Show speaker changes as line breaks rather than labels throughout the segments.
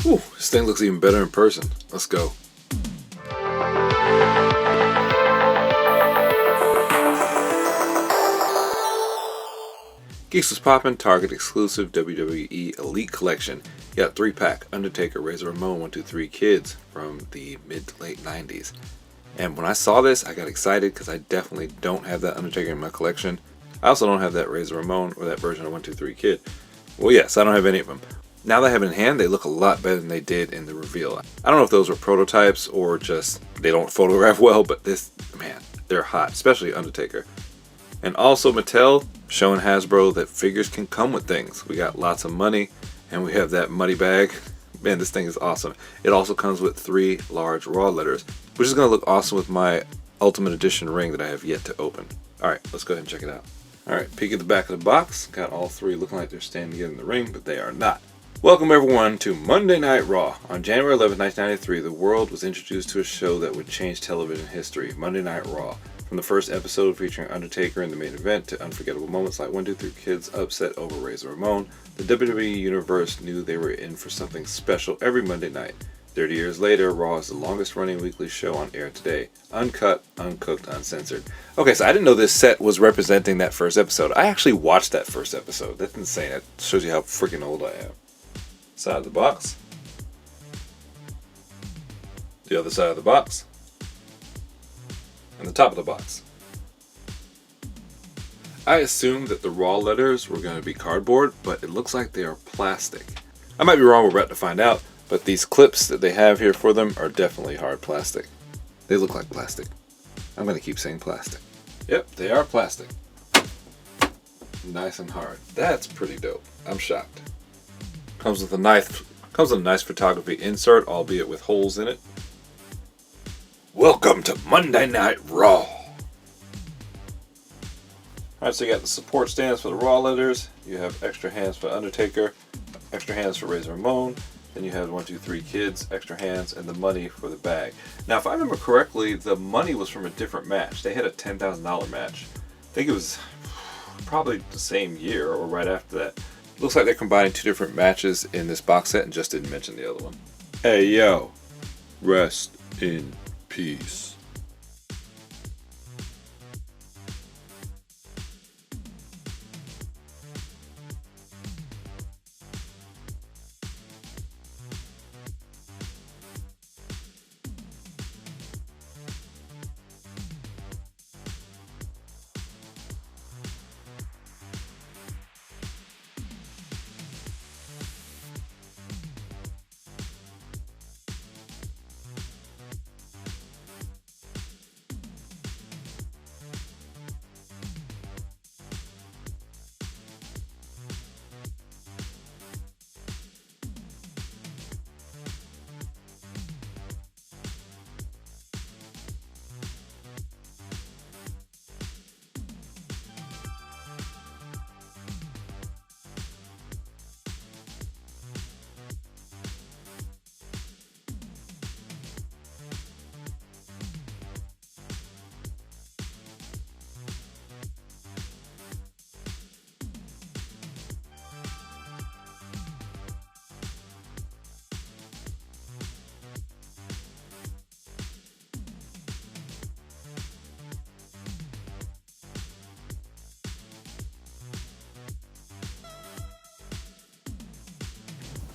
Whew, this thing looks even better in person. Let's go. Geeks was poppin', Target exclusive WWE Elite Collection. You got 3-pack Undertaker, Razor Ramon, 1, 2, 3 Kids from the mid to late 90s. And when I saw this, I got excited because I definitely don't have that Undertaker in my collection. I also don't have that Razor Ramon or that version of 1, 2, 3 Kid. Well, yes, I don't have any of them. Now that I have it in hand, they look a lot better than they did in the reveal. I don't know if those were prototypes or just they don't photograph well, but this, man, they're hot, especially Undertaker. And also Mattel showing Hasbro that figures can come with things. We got lots of money, and we have that money bag. Man, this thing is awesome. It also comes with 3 large raw letters, which is going to look awesome with my Ultimate Edition ring that I have yet to open. Alright, let's go ahead and check it out. Alright, peek at the back of the box. Got all 3 looking like they're standing together in the ring, but they are not. Welcome everyone to Monday Night Raw. On January 11, 1993, the world was introduced to a show that would change television history, Monday Night Raw. From the first episode featuring Undertaker in the main event to unforgettable moments like 1, 2, 3 Kids upset over Razor Ramon, the WWE Universe knew they were in for something special every Monday night. 30 years later, Raw is the longest running weekly show on air today. Uncut, uncooked, uncensored. Okay, so I didn't know this set was representing that first episode. I actually watched that first episode. That's insane. That shows you how freaking old I am. Side of the box. The other side of the box. And the top of the box. I assumed that the raw letters were going to be cardboard, but it looks like they are plastic. I might be wrong, we're about to find out, but these clips that they have here for them are definitely hard plastic. They look like plastic. I'm going to keep saying plastic. Yep, they are plastic. Nice and hard. That's pretty dope. I'm shocked. Comes with a nice photography insert, albeit with holes in it. Welcome to Monday Night Raw. Alright, so you got the support stands for the raw letters. You have extra hands for Undertaker, extra hands for Razor Ramon. Then you have 1, 2, 3 Kids, extra hands, and the money for the bag. Now, if I remember correctly, the money was from a different match. They had a $10,000 match. I think it was probably the same year or right after that. Looks like they're combining 2 different matches in this box set and just didn't mention the other one. Hey, yo. Rest in peace.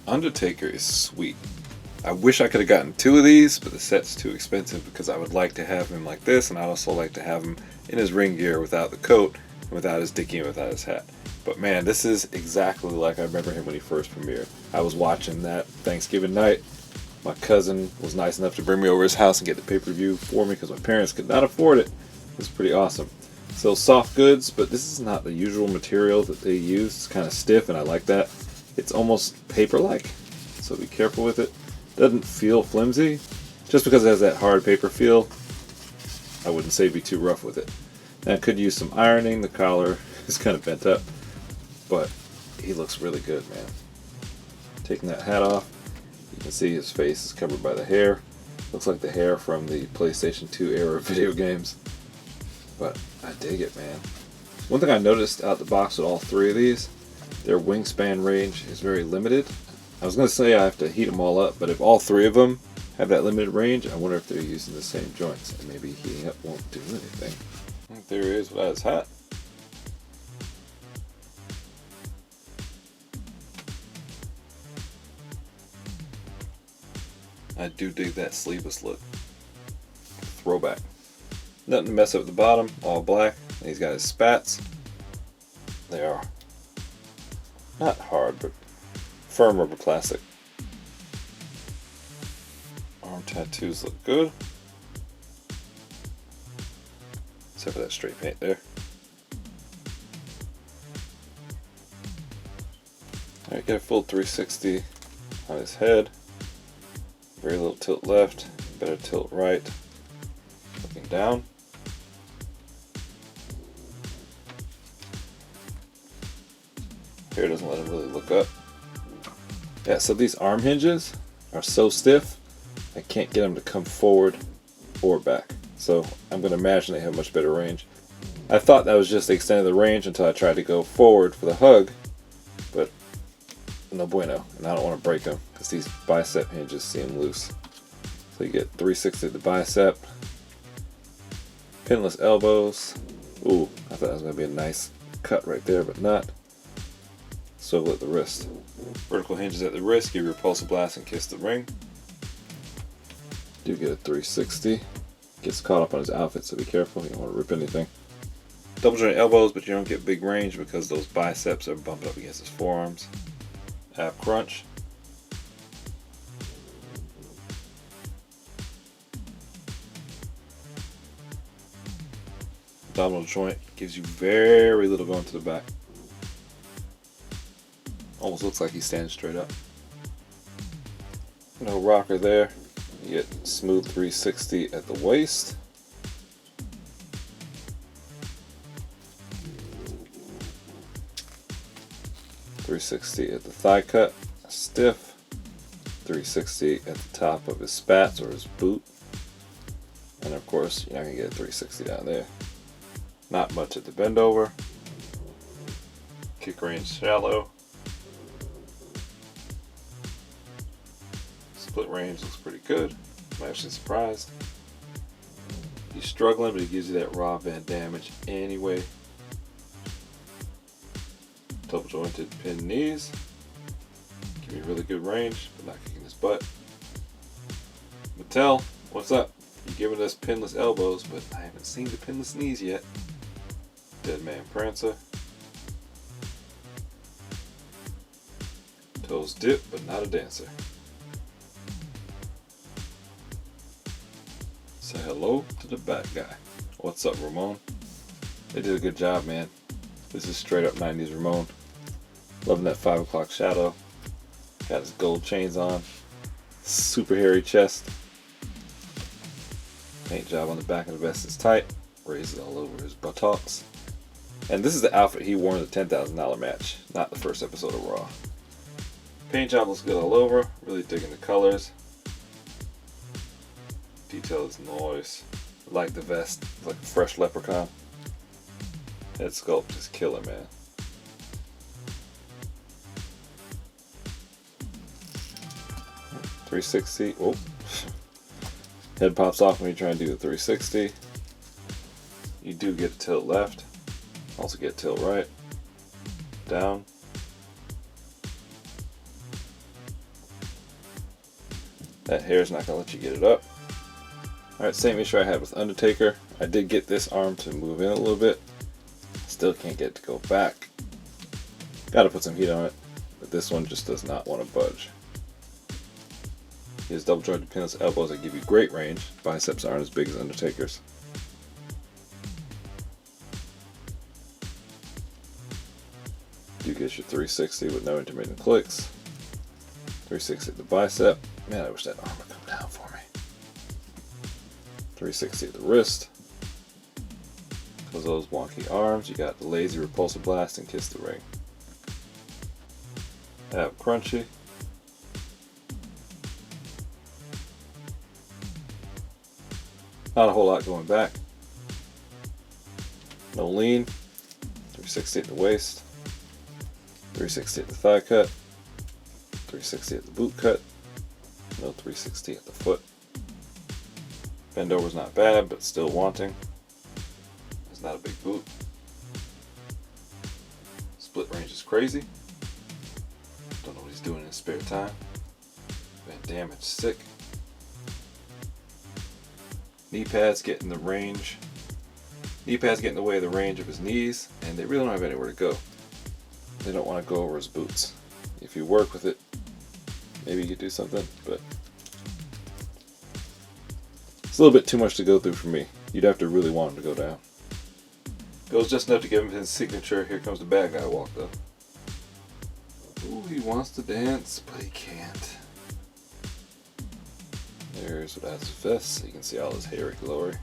Undertaker is sweet. I wish I could have gotten 2 of these, but the set's too expensive because I would like to have him like this, and I'd also like to have him in his ring gear without the coat, and without his dicky, and without his hat. But man, this is exactly like I remember him when he first premiered. I was watching that Thanksgiving night. My cousin was nice enough to bring me over his house and get the pay-per-view for me because my parents could not afford it. It was pretty awesome. So soft goods, but this is not the usual material that they use. It's kind of stiff, and I like that. It's almost paper-like, so be careful with it. Doesn't feel flimsy. Just because it has that hard paper feel, I wouldn't say be too rough with it. Now, I could use some ironing. The collar is kind of bent up, but he looks really good, man. Taking that hat off, you can see his face is covered by the hair. Looks like the hair from the PlayStation 2 era video games, but I dig it, man. One thing I noticed out the box with all 3 of these, their wingspan range is very limited. I was going to say I have to heat them all up, but if all three of them have that limited range, I wonder if they're using the same joints, and maybe heating up won't do anything. There he is without his hat. I do dig that sleeveless look. Throwback. Nothing to mess up the bottom, all black. And he's got his spats. They are not hard, but firm rubber plastic. Arm tattoos look good. Except for that straight paint there. Alright, get a full 360 on his head. Very little tilt left, better tilt right. Looking down. Hair doesn't let him really look up. Yeah, so these arm hinges are so stiff, I can't get them to come forward or back. So I'm going to imagine they have much better range. I thought that was just the extent of the range until I tried to go forward for the hug, but no bueno, and I don't want to break them because these bicep hinges seem loose. So you get 360 at the bicep, pinless elbows. Ooh, I thought that was going to be a nice cut right there, but not. Swivel at the wrist. Vertical hinges at the wrist, give your repulsive blast and kiss the ring. Do get a 360. Gets caught up on his outfit, so be careful, you don't want to rip anything. Double joint elbows, but you don't get big range because those biceps are bumping up against his forearms. Ab crunch. Abdominal joint gives you very little going to the back. Almost looks like he's standing straight up. No rocker there. You get smooth 360 at the waist. .360 at the thigh cut, stiff. 360 at the top of his spats or his boot. And of course, you're not going to get a 360 down there. Not much at the bend over. Kick range shallow. Split range looks pretty good. I'm actually surprised. He's struggling, but he gives you that raw Van damage anyway. Double jointed pin knees. Give me really good range, but not kicking his butt. Mattel, what's up? You're giving us pinless elbows, but I haven't seen the pinless knees yet. Dead Man Prancer. Toes dip, but not a dancer. Say hello to the bad guy. What's up, Ramon? They did a good job, man. This is straight up 90s Ramon. Loving that 5 o'clock shadow. Got his gold chains on. Super hairy chest. Paint job on the back of the vest is tight. Raises all over his buttocks. And this is the outfit he wore in the $10,000 match, not the first episode of Raw. Paint job looks good all over. Really digging the colors. Detail is nice. Like the vest, like a fresh leprechaun. Head sculpt is killer, man. .360. Oh, head pops off when you try and do the 360. You do get a tilt left. Also get tilt right. Down. That hair's not gonna let you get it up. Alright, same issue I had with Undertaker. I did get this arm to move in a little bit. Still can't get it to go back. Gotta put some heat on it. But this one just does not want to budge. He has double jointed pinless elbows that give you great range. Biceps aren't as big as Undertaker's. You get your 360 with no intermittent clicks. 360 at the bicep. Man, I wish that arm would come down for me. 360 at the wrist. Because those wonky arms, you got the lazy repulsive blast and kiss the ring. Ab crunchy. Not a whole lot going back. No lean. 360 at the waist. 360 at the thigh cut. 360 at the boot cut. No 360 at the foot. Bend over's not bad, but still wanting. It's not a big boot. Split range is crazy. Don't know what he's doing in his spare time. Been damaged, sick. Knee pads get in the range. Knee pads get in the way of the range of his knees, and they really don't have anywhere to go. They don't want to go over his boots. If you work with it, maybe you could do something, but it's a little bit too much to go through for me. You'd have to really want him to go down. Goes just enough to give him his signature. Here comes the bad guy walk, though. Ooh, he wants to dance, but he can't. There's what adds his vest, so you can see all his hairy glory.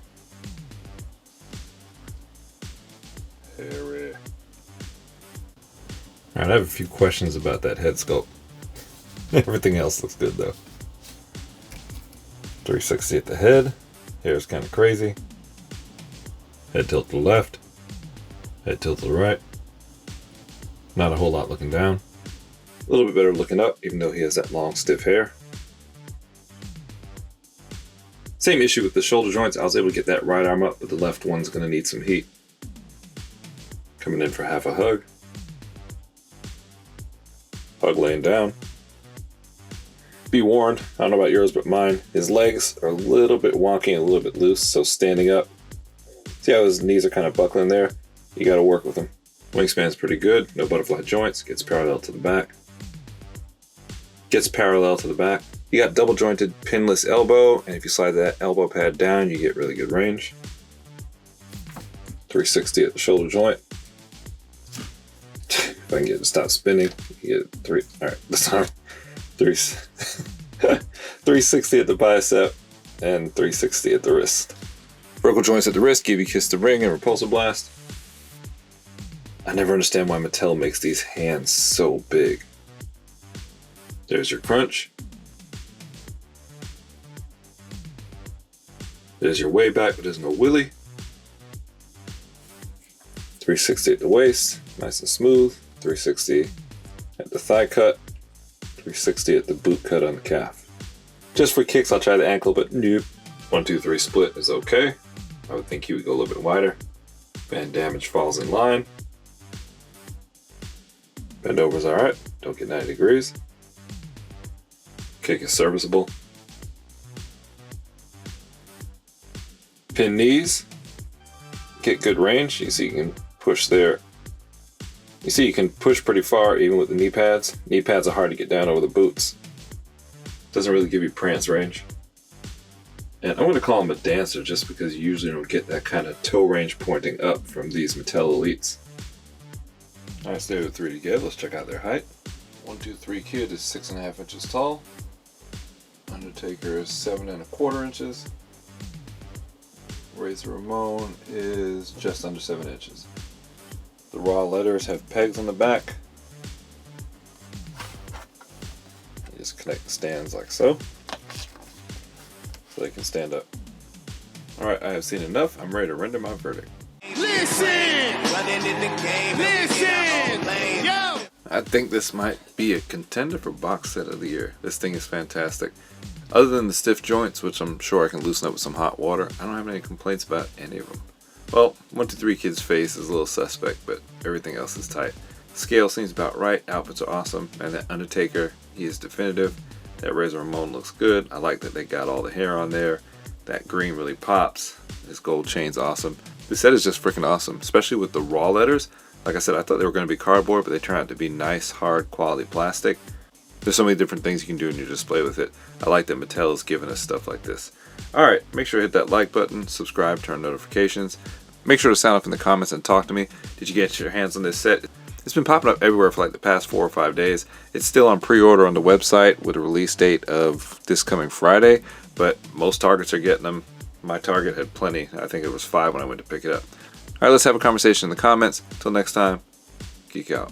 Hairy. Alright, I have a few questions about that head sculpt. Everything else looks good, though. 360 at the head. Hair's kind of crazy. Head tilt to the left. Head tilt to the right. Not a whole lot looking down. A little bit better looking up, even though he has that long, stiff hair. Same issue with the shoulder joints. I was able to get that right arm up, but the left one's going to need some heat. Coming in for half a hug. Hug laying down. Be warned, I don't know about yours, but mine, his legs are a little bit wonky and a little bit loose, so standing up, see how his knees are kind of buckling there? You got to work with them. Wingspan's pretty good, no butterfly joints, gets parallel to the back. Gets parallel to the back. You got double jointed pinless elbow, and if you slide that elbow pad down, you get really good range. 360 at the shoulder joint. If I can get it to stop spinning, you get three. Alright, this arm. 360 at the bicep and 360 at the wrist. Vertical joints at the wrist give you kiss the ring and repulsor blast. I never understand why Mattel makes these hands so big. There's your crunch. There's your way back, but there's no willy. 360 at the waist, nice and smooth. 360 at the thigh cut. 360 at the boot cut on the calf. Just for kicks, I'll try the ankle, but nope. 1, 2, 3 split is okay. I would think he would go a little bit wider. Band damage falls in line. Bend over's alright. Don't get 90 degrees. Kick is serviceable. Pin knees. Get good range. You see you can push there. You see you can push pretty far even with the knee pads. Knee pads are hard to get down over the boots. Doesn't really give you prance range. And I'm going to call him a dancer just because you usually don't get that kind of toe range pointing up from these Mattel Elites. Alright, stay with 3 together. Let's check out their height. 1, 2, 3 kid is 6.5 inches tall. Undertaker is 7.25 inches. Razor Ramon is just under 7 inches. The raw letters have pegs on the back. You just connect the stands like so they can stand up. Alright, I have seen enough. I'm ready to render my verdict.
Listen! Listen! Yo!
I think this might be a contender for box set of the year. This thing is fantastic. Other than the stiff joints, which I'm sure I can loosen up with some hot water, I don't have any complaints about any of them. Well, 1, 2, 3 Kid's face is a little suspect, but everything else is tight. Scale seems about right, outfits are awesome, and that Undertaker, he is definitive. That Razor Ramon looks good. I like that they got all the hair on there. That green really pops. This gold chain's awesome. This set is just freaking awesome, especially with the raw letters. Like I said, I thought they were going to be cardboard, but they turned out to be nice, hard, quality plastic. There's so many different things you can do in your display with it. I like that Mattel is giving us stuff like this. Alright, make sure to hit that like button, subscribe, turn notifications. Make sure to sound off in the comments and talk to me. Did you get your hands on this set? It's been popping up everywhere for like the past 4 or 5 days. It's still on pre-order on the website with a release date of this coming Friday, but most Targets are getting them. My Target had plenty. I think it was 5 when I went to pick it up. Alright, let's have a conversation in the comments. Until next time, geek out.